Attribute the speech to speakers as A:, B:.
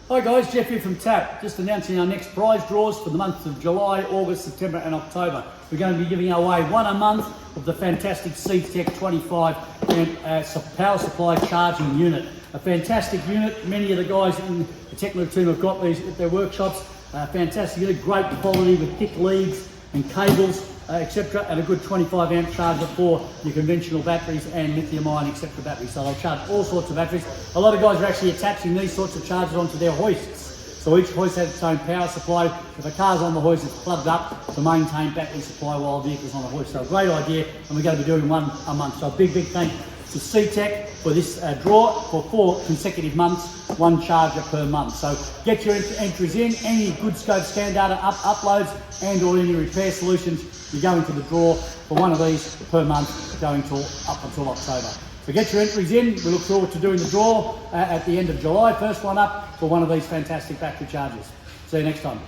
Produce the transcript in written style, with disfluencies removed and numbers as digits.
A: Hi guys, Jeff here from TaT. Just announcing our next prize draws for the months of July, August, September and October. We're going to be giving away one a month of the fantastic CTEK 25 power supply charging unit. A fantastic unit. Many of the guys in the technical team have got these at their workshops. Fantastic unit, great quality with thick leads and cables, etc. and a good 25 amp charger for your conventional batteries and lithium ion etc. batteries. So they'll charge all sorts of batteries. A lot of guys are actually attaching these sorts of chargers onto their hoists. So each hoist has its own power supply. If a car's on the hoist, it's plugged up to maintain battery supply while the vehicle's on the hoist. So a great idea, and we're going to be doing one a month. So a big thank you to CTEK for this draw for 4 consecutive months, one charger per month. So get your entries in, any good scope scan data uploads and or any repair solutions, you're going to the draw for one of these per month going up until October. So get your entries in. We look forward to doing the draw at the end of July. First one up for one of these fantastic battery chargers. See you next time.